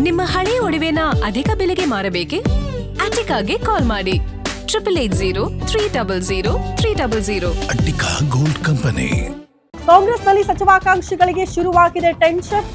ನಿಮ್ಮ ಹಳೆಯ ಒಡವೆನ ಅಧಿಕ ಬೆಲೆಗೆ ಮಾರಬೇಕೆ? ಅಟಿಕಾಗೆ ಕಾಲ್ ಮಾಡಿ 8803000300. Attica gold company. ಕಾಂಗ್ರೆಸ್ನಲ್ಲಿ ಸಚಿವಾಕಾಂಕ್ಷಿಗಳಿಗೆ ಶುರುವಾಗಿದೆ ಟೆನ್ಷನ್.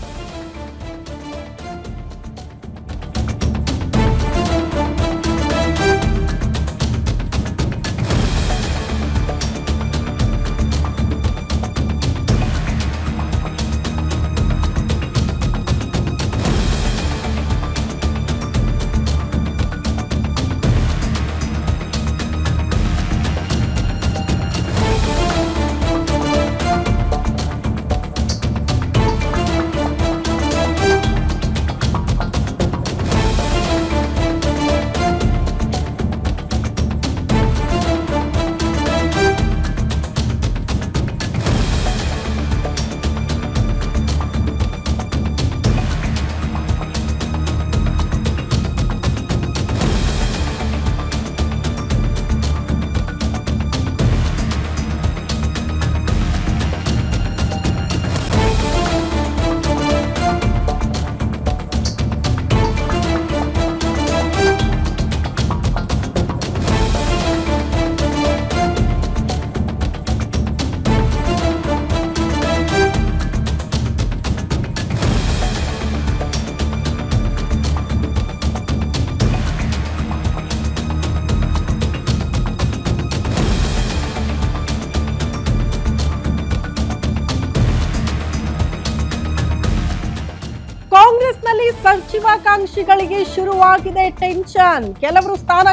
ಕಾಂಗ್ರೆಸ್ನಲ್ಲಿ ಸಚಿವಾಕಾಂಕ್ಷಿಗಳಿಗೆ ಶುರುವಾಗಿದೆ ಟೆನ್ಷನ್. ಕೆಲವರು ಸ್ಥಾನ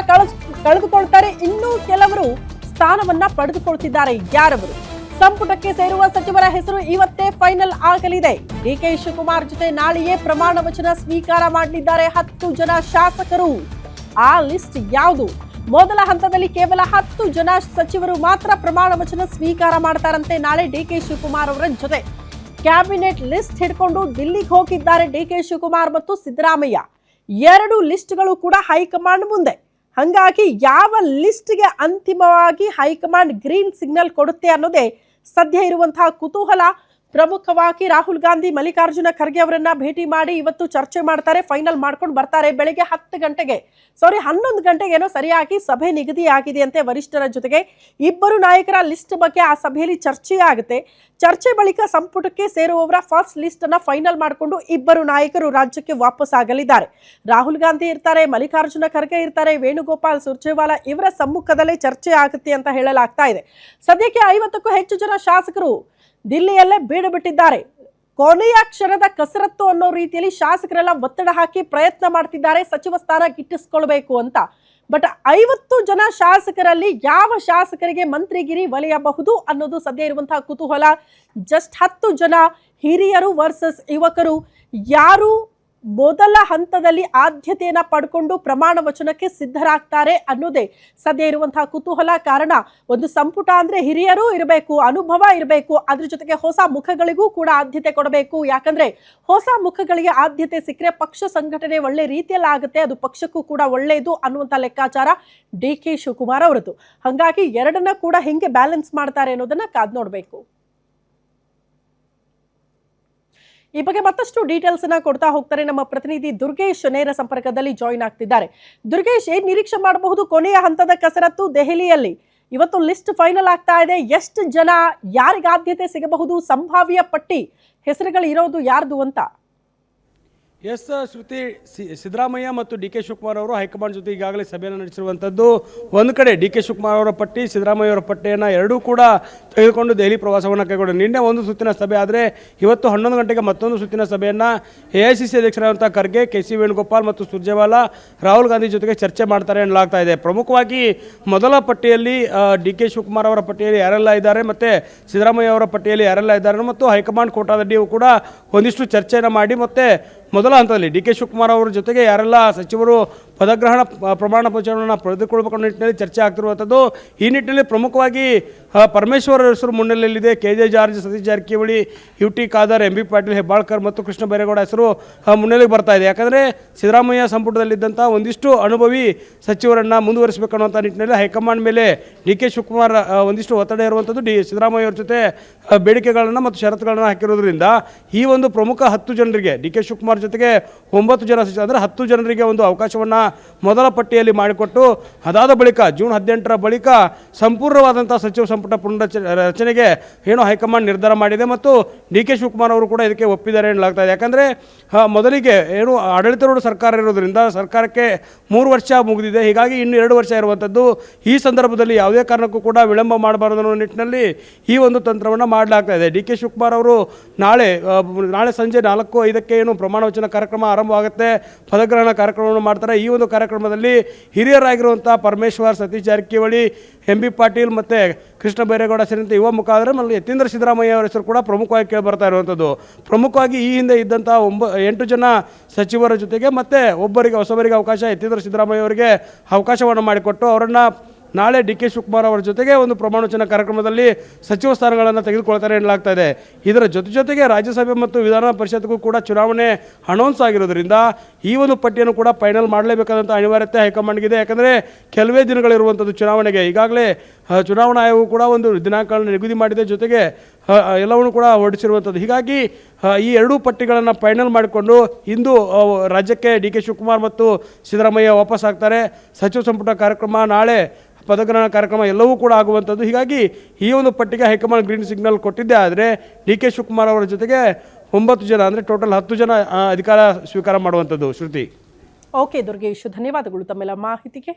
ಕಳೆದುಕೊಳ್ತಾರೆ, ಇನ್ನೂ ಕೆಲವರು ಸ್ಥಾನವನ್ನ ಪಡೆದುಕೊಳ್ತಿದ್ದಾರೆ. ಯಾರವರು ಸಂಪುಟಕ್ಕೆ ಸೇರುವ ಸಚಿವರ ಹೆಸರು ಇವತ್ತೇ ಫೈನಲ್ ಆಗಲಿದೆ. ಡಿಕೆ ಶಿವಕುಮಾರ್ ಜೊತೆ ನಾಳೆಯೇ ಪ್ರಮಾಣ ವಚನ ಸ್ವೀಕಾರ ಮಾಡಲಿದ್ದಾರೆ 10 ಜನ ಶಾಸಕರು. ಆ ಲಿಸ್ಟ್ ಯಾವುದು? ಮೊದಲ ಹಂತದಲ್ಲಿ ಕೇವಲ 10 ಜನ ಸಚಿವರು ಮಾತ್ರ ಪ್ರಮಾಣ ವಚನ ಸ್ವೀಕಾರ ಮಾಡ್ತಾರಂತೆ. ನಾಳೆ ಡಿಕೆ ಶಿವಕುಮಾರ್ ಅವರ ಜೊತೆ ಕ್ಯಾಬಿನೆಟ್ ಲಿಸ್ಟ್ ಹಿಡ್ಕೊಂಡು ದಿಲ್ಲಿಗೆ ಹೋಗಿದ್ದಾರೆ ಡಿಕೆ ಶಿವಕುಮಾರ್ ಮತ್ತು ಸಿದ್ದರಾಮಯ್ಯ. 2 ಲಿಸ್ಟ್ಗಳು ಕೂಡ ಹೈಕಮಾಂಡ್ ಮುಂದೆ. ಹಾಗಾಗಿ ಯಾವ ಲಿಸ್ಟ್ಗೆ ಅಂತಿಮವಾಗಿ ಹೈಕಮಾಂಡ್ ಗ್ರೀನ್ ಸಿಗ್ನಲ್ ಕೊಡುತ್ತೆ ಅನ್ನೋದೇ ಸದ್ಯ ಇರುವಂತಹ ಕುತೂಹಲ. ಪ್ರಮುಖವಾಗಿ ರಾಹುಲ್ ಗಾಂಧಿ ಮಲ್ಲಿಕಾರ್ಜುನ ಖರ್ಗೆ ಅವರನ್ನ ಭೇಟಿ ಮಾಡಿ ಇವತ್ತು ಚರ್ಚೆ ಮಾಡ್ತಾರೆ, ಫೈನಲ್ ಮಾಡ್ಕೊಂಡು ಬರ್ತಾರೆ. ಬೆಳಗ್ಗೆ 11 ಗಂಟೆಗೇನೋ ಸರಿಯಾಗಿ ಸಭೆ ನಿಗದಿಯಾಗಿದೆಯಂತೆ ವರಿಷ್ಠರ ಜೊತೆಗೆ. ಇಬ್ಬರು ನಾಯಕರ ಲಿಸ್ಟ್ ಬಗ್ಗೆ ಆ ಸಭೆಯಲ್ಲಿ ಚರ್ಚೆ ಆಗುತ್ತೆ. ಚರ್ಚೆ ಬಳಿಕ ಸಂಪುಟಕ್ಕೆ ಸೇರುವವರ ಫಸ್ಟ್ ಲಿಸ್ಟ್ ಅನ್ನ ಫೈನಲ್ ಮಾಡಿಕೊಂಡು ಇಬ್ಬರು ನಾಯಕರು ರಾಜ್ಯಕ್ಕೆ ವಾಪಸ್ ಆಗಲಿದ್ದಾರೆ. ರಾಹುಲ್ ಗಾಂಧಿ ಇರ್ತಾರೆ, ಮಲ್ಲಿಕಾರ್ಜುನ ಖರ್ಗೆ ಇರ್ತಾರೆ, ವೇಣುಗೋಪಾಲ್ ಸುರ್ಜೇವಾಲಾ ಇವರ ಸಮ್ಮುಖದಲ್ಲೇ ಚರ್ಚೆ ಆಗುತ್ತೆ ಅಂತ ಹೇಳಲಾಗ್ತಾ ಇದೆ. ಸದ್ಯಕ್ಕೆ 50ಕ್ಕೂ ಹೆಚ್ಚು ಜನ ಶಾಸಕರು ದಿಲ್ಲಿಯಲ್ಲೇ ಬೀಡು ಬಿಟ್ಟಿದ್ದಾರೆ. ಕೊನೆಯ ಕ್ಷಣದ ಕಸರತ್ತು ಅನ್ನೋ ರೀತಿಯಲ್ಲಿ ಶಾಸಕರೆಲ್ಲ ಒತ್ತಡ ಹಾಕಿ ಪ್ರಯತ್ನ ಮಾಡ್ತಿದ್ದಾರೆ ಸಚಿವ ಸ್ಥಾನ ಗಿಟ್ಟಿಸ್ಕೊಳ್ಬೇಕು ಅಂತ. ಬಟ್ 50 ಜನ ಶಾಸಕರಲ್ಲಿ ಯಾವ ಶಾಸಕರಿಗೆ ಮಂತ್ರಿಗಿರಿ ಒಲಿಯಬಹುದು ಅನ್ನೋದು ಸದ್ಯ ಇರುವಂತಹ ಕುತೂಹಲ. ಜಸ್ಟ್ 10 ಜನ ಹಿರಿಯರು ವರ್ಸಸ್ ಯುವಕರು ಯಾರು ಮೊದಲ ಹಂತದಲ್ಲಿ ಆದ್ಯತೆಯನ್ನ ಪಡ್ಕೊಂಡು ಪ್ರಮಾಣ ವಚನಕ್ಕೆ ಸಿದ್ಧರಾಗ್ತಾರೆ ಅನ್ನೋದೇ ಸದ್ಯ ಇರುವಂತಹ ಕುತೂಹಲ. ಕಾರಣ ಒಂದು ಸಂಪುಟ ಅಂದ್ರೆ ಹಿರಿಯರು ಇರಬೇಕು, ಅನುಭವ ಇರಬೇಕು, ಅದ್ರ ಜೊತೆಗೆ ಹೊಸ ಮುಖಗಳಿಗೂ ಕೂಡ ಆದ್ಯತೆ ಕೊಡಬೇಕು. ಯಾಕಂದ್ರೆ ಹೊಸ ಮುಖಗಳಿಗೆ ಆದ್ಯತೆ ಸಿಕ್ಕರೆ ಪಕ್ಷ ಸಂಘಟನೆ ಒಳ್ಳೆ ರೀತಿಯಲ್ಲಿ ಆಗುತ್ತೆ, ಅದು ಪಕ್ಷಕ್ಕೂ ಕೂಡ ಒಳ್ಳೆಯದು ಅನ್ನುವಂಥ ಲೆಕ್ಕಾಚಾರ ಡಿಕೆ ಶಿವಕುಮಾರ್ ಅವರದ್ದು. ಹಾಗಾಗಿ ಎರಡನ್ನ ಕೂಡ ಹೆಂಗೆ ಬ್ಯಾಲೆನ್ಸ್ ಮಾಡ್ತಾರೆ ಅನ್ನೋದನ್ನ ಕಾದ್ ನೋಡ್ಬೇಕು. ಈ ಬಗ್ಗೆ ಮತ್ತಷ್ಟು ಡೀಟೇಲ್ಸ್ ಅನ್ನ ಕೊಡ್ತಾ ಹೋಗ್ತಾರೆ ನಮ್ಮ ಪ್ರತಿನಿಧಿ ದುರ್ಗೇಶ್ ನೇರ ಸಂಪರ್ಕದಲ್ಲಿ ಜಾಯಿನ್ ಆಗ್ತಿದ್ದಾರೆ. ದುರ್ಗೇಶ್, ಏನ್ ನಿರೀಕ್ಷೆ ಮಾಡಬಹುದು ಕೊನೆಯ ಹಂತದ ಕಸರತ್ತು ದೆಹಲಿಯಲ್ಲಿ? ಇವತ್ತು ಲಿಸ್ಟ್ ಫೈನಲ್ ಆಗ್ತಾ ಇದೆ. ಎಷ್ಟು ಜನ, ಯಾರಿಗೆ ಆದ್ಯತೆ ಸಿಗಬಹುದು? ಸಂಭಾವ್ಯ ಪಟ್ಟಿ ಹೆಸರುಗಳು ಇರೋದು ಯಾರ್ದು ಅಂತ? ಎಸ್ ಶ್ರುತಿ, ಸಿದ್ದರಾಮಯ್ಯ ಮತ್ತು ಡಿ ಕೆ ಶಿವಕುಮಾರ್ ಅವರು ಹೈಕಮಾಂಡ್ ಜೊತೆ ಈಗಾಗಲೇ ಸಭೆಯನ್ನು ನಡೆಸಿರುವಂಥದ್ದು. ಒಂದು ಕಡೆ ಡಿ ಕೆ ಶಿವಕುಮಾರ್ ಅವರ ಪಟ್ಟಿ, ಸಿದ್ದರಾಮಯ್ಯ ಅವರ ಪಟ್ಟಿಯನ್ನು ಎರಡೂ ಕೂಡ ತೆಗೆದುಕೊಂಡು ದೆಹಲಿ ಪ್ರವಾಸವನ್ನು ಕೈಗೊಂಡು ನಿನ್ನೆ ಒಂದು ಸುತ್ತಿನ ಸಭೆ ಆದರೆ ಇವತ್ತು 11 ಗಂಟೆಗೆ ಮತ್ತೊಂದು ಸುತ್ತಿನ ಸಭೆಯನ್ನು AICC ಅಧ್ಯಕ್ಷರಾದಂಥ ಖರ್ಗೆ, KC ವೇಣುಗೋಪಾಲ್ ಮತ್ತು ಸುರ್ಜೇವಾಲಾ ರಾಹುಲ್ ಗಾಂಧಿ ಜೊತೆಗೆ ಚರ್ಚೆ ಮಾಡ್ತಾರೆ ಎನ್ನಲಾಗ್ತಾ ಇದೆ. ಪ್ರಮುಖವಾಗಿ ಮೊದಲ ಪಟ್ಟಿಯಲ್ಲಿ ಡಿ ಕೆ ಶಿವಕುಮಾರ್ ಅವರ ಪಟ್ಟಿಯಲ್ಲಿ ಯಾರೆಲ್ಲ ಇದ್ದಾರೆ ಮತ್ತು ಸಿದ್ದರಾಮಯ್ಯ ಅವರ ಪಟ್ಟಿಯಲ್ಲಿ ಯಾರೆಲ್ಲ ಇದ್ದಾರೆ ಮತ್ತು ಹೈಕಮಾಂಡ್ ಕೋಟಾದಡಿಯೂ ಕೂಡ ಒಂದಿಷ್ಟು ಚರ್ಚೆಯನ್ನು ಮಾಡಿ ಮತ್ತೆ ಮೊದಲ ಹಂತದಲ್ಲಿ ಡಿ ಕೆ ಶಿವಕುಮಾರ್ ಅವರ ಜೊತೆಗೆ ಯಾರೆಲ್ಲ ಸಚಿವರು ಪದಗ್ರಹಣ ಪ್ರಮಾಣ ಪತ್ರವನ್ನು ಪಡೆದುಕೊಳ್ಳಬೇಕು ಅನ್ನೋ ನಿಟ್ಟಿನಲ್ಲಿ ಚರ್ಚೆ ಆಗ್ತಿರುವಂಥದ್ದು. ಈ ನಿಟ್ಟಿನಲ್ಲಿ ಪ್ರಮುಖವಾಗಿ ಪರಮೇಶ್ವರ್ ಹೆಸರು ಮುನ್ನೆಲೆಯಲ್ಲಿದೆ. KJ George, Satish Jarkiholi, UT Khader, MB Patil, Hebbalkar ಮತ್ತು ಕೃಷ್ಣ ಬೈರೇಗೌಡ ಹೆಸರು ಮುನ್ನೆಲೆಗೆ ಬರ್ತಾ ಇದೆ. ಯಾಕಂದರೆ ಸಿದ್ದರಾಮಯ್ಯ ಸಂಪುಟದಲ್ಲಿದ್ದಂಥ ಒಂದಿಷ್ಟು ಅನುಭವಿ ಸಚಿವರನ್ನು ಮುಂದುವರಿಸಬೇಕನ್ನುವಂಥ ನಿಟ್ಟಿನಲ್ಲಿ ಹೈಕಮಾಂಡ್ ಮೇಲೆ DK ಶಿವಕುಮಾರ್ ಒಂದಿಷ್ಟು ಒತ್ತಡ ಇರುವಂಥದ್ದು. ಸಿದ್ದರಾಮಯ್ಯ ಅವ್ರ ಜೊತೆ ಬೇಡಿಕೆಗಳನ್ನು ಮತ್ತು ಷರತ್ತುಗಳನ್ನು ಹಾಕಿರೋದ್ರಿಂದ ಈ ಒಂದು ಪ್ರಮುಖ 10 ಜನರಿಗೆ DK ಶಿವಕುಮಾರ್ ಜೊತೆಗೆ 9 ಜನ ಸಚಿವ ಅಂದರೆ 10 ಜನರಿಗೆ ಒಂದು ಅವಕಾಶವನ್ನು ಮೊದಲ ಪಟ್ಟಿಯಲ್ಲಿ ಮಾಡಿಕೊಟ್ಟು ಅದಾದ ಬಳಿಕ ಜೂನ್ 18ರ ಬಳಿಕ ಸಂಪೂರ್ಣವಾದಂಥ ಸಚಿವ ಸಂಪುಟ ರಚನೆಗೆ ಏನೋ ಹೈಕಮಾಂಡ್ ನಿರ್ಧಾರ ಮಾಡಿದೆ ಮತ್ತು DK ಶಿವಕುಮಾರ್ ಅವರು ಕೂಡ ಇದಕ್ಕೆ ಒಪ್ಪಿದ್ದಾರೆ ಎನ್ನಲಾಗ್ತಾ ಇದೆ. ಯಾಕಂದರೆ ಮೊದಲಿಗೆ ಏನು ಆಡಳಿತಾರೂಢ ಸರ್ಕಾರ ಇರೋದ್ರಿಂದ ಸರ್ಕಾರಕ್ಕೆ 3 ವರ್ಷ ಮುಗಿದಿದೆ. ಹೀಗಾಗಿ ಇನ್ನು 2 ವರ್ಷ ಇರುವಂಥದ್ದು. ಈ ಸಂದರ್ಭದಲ್ಲಿ ಯಾವುದೇ ಕಾರಣಕ್ಕೂ ಕೂಡ ವಿಳಂಬ ಮಾಡಬಾರದು ಅನ್ನೋ ನಿಟ್ಟಿನಲ್ಲಿ ಈ ಒಂದು ತಂತ್ರವನ್ನು ಮಾಡಲಾಗ್ತಾ ಇದೆ. DK ಶಿವಕುಮಾರ್ ಅವರು ನಾಳೆ ಸಂಜೆ 4:05ಕ್ಕೆ ಏನು ಪ್ರಮಾಣ ವಚನ ಕಾರ್ಯಕ್ರಮ ಆರಂಭವಾಗುತ್ತೆ, ಪದಗ್ರಹಣ ಕಾರ್ಯಕ್ರಮವನ್ನು ಮಾಡ್ತಾರೆ. ಈ ಒಂದು ಕಾರ್ಯಕ್ರಮದಲ್ಲಿ ಹಿರಿಯರಾಗಿರುವಂಥ ಪರಮೇಶ್ವರ್, ಸತೀಶ್ ಜಾರಕಿಹೊಳಿ, MB ಪಾಟೀಲ್ ಮತ್ತು ಕೃಷ್ಣ ಬೈರೇಗೌಡ ಸೇರಿದಂತೆ ಯುವ ಮುಖಂಡರು ಮತ್ತು ಯತೀಂದ್ರ ಸಿದ್ದರಾಮಯ್ಯ ಅವರ ಹೆಸರು ಕೂಡ ಪ್ರಮುಖವಾಗಿ ಕೇಳಿ ಬರ್ತಾ ಇರುವಂಥದ್ದು. ಪ್ರಮುಖವಾಗಿ ಈ ಹಿಂದೆ ಇದ್ದಂಥ 8 ಜನ ಸಚಿವರ ಜೊತೆಗೆ ಮತ್ತೆ ಹೊಸಬರಿಗೆ ಅವಕಾಶ, ಯತೀಂದ್ರ ಸಿದ್ದರಾಮಯ್ಯ ಅವರಿಗೆ ಅವಕಾಶವನ್ನು ಮಾಡಿಕೊಟ್ಟು ಅವರನ್ನು ನಾಳೆ DK ಶಿವಕುಮಾರ್ ಅವರ ಜೊತೆಗೆ ಒಂದು ಪ್ರಮಾಣ ವಚನ ಕಾರ್ಯಕ್ರಮದಲ್ಲಿ ಸಚಿವ ಸ್ಥಾನಗಳನ್ನು ತೆಗೆದುಕೊಳ್ತಾರೆ ಎನ್ನಲಾಗ್ತಾ ಇದೆ. ಇದರ ಜೊತೆಗೆ ರಾಜ್ಯಸಭೆ ಮತ್ತು ವಿಧಾನ ಪರಿಷತ್ಗೂ ಕೂಡ ಚುನಾವಣೆ ಅನೌನ್ಸ್ ಆಗಿರೋದ್ರಿಂದ ಈ ಒಂದು ಪಟ್ಟಿಯನ್ನು ಕೂಡ ಫೈನಲ್ ಮಾಡಲೇಬೇಕಾದಂಥ ಅನಿವಾರ್ಯತೆ ಹೈಕಮಾಂಡ್ಗಿದೆ. ಯಾಕಂದರೆ ಕೆಲವೇ ದಿನಗಳಿರುವಂಥದ್ದು ಚುನಾವಣೆಗೆ. ಈಗಾಗಲೇ ಚುನಾವಣಾ ಆಯೋಗ ಕೂಡ ಒಂದು ದಿನಾಂಕಗಳನ್ನು ನಿಗದಿ ಮಾಡಿದೆ, ಜೊತೆಗೆ ಎಲ್ಲವನ್ನೂ ಕೂಡ ಹೊರಡಿಸಿರುವಂಥದ್ದು. ಹೀಗಾಗಿ ಈ ಎರಡೂ ಪಟ್ಟಿಗಳನ್ನು ಫೈನಲ್ ಮಾಡಿಕೊಂಡು ಇಂದು ರಾಜ್ಯಕ್ಕೆ DK ಶಿವಕುಮಾರ್ ಮತ್ತು ಸಿದ್ದರಾಮಯ್ಯ ವಾಪಸ್ ಆಗ್ತಾರೆ. ಸಚಿವ ಸಂಪುಟ ಕಾರ್ಯಕ್ರಮ ನಾಳೆ, ಪದಗ್ರಹಣ ಕಾರ್ಯಕ್ರಮ ಎಲ್ಲವೂ ಕೂಡ ಆಗುವಂಥದ್ದು. ಹೀಗಾಗಿ ಈ ಒಂದು ಪಟ್ಟಿಗೆ ಹೈಕಮಾಂಡ್ ಗ್ರೀನ್ ಸಿಗ್ನಲ್ ಕೊಟ್ಟಿದ್ದೇ ಆದರೆ DK ಶಿವಕುಮಾರ್ ಅವರ ಜೊತೆಗೆ 9 ಜನ ಅಂದರೆ ಟೋಟಲ್ 10 ಜನ ಅಧಿಕಾರ ಸ್ವೀಕಾರ ಮಾಡುವಂಥದ್ದು. ಶ್ರುತಿ. ಓಕೆ ದುರ್ಗೇಶ್, ಧನ್ಯವಾದಗಳು ತಮ್ಮೆಲ್ಲ ಮಾಹಿತಿಗೆ.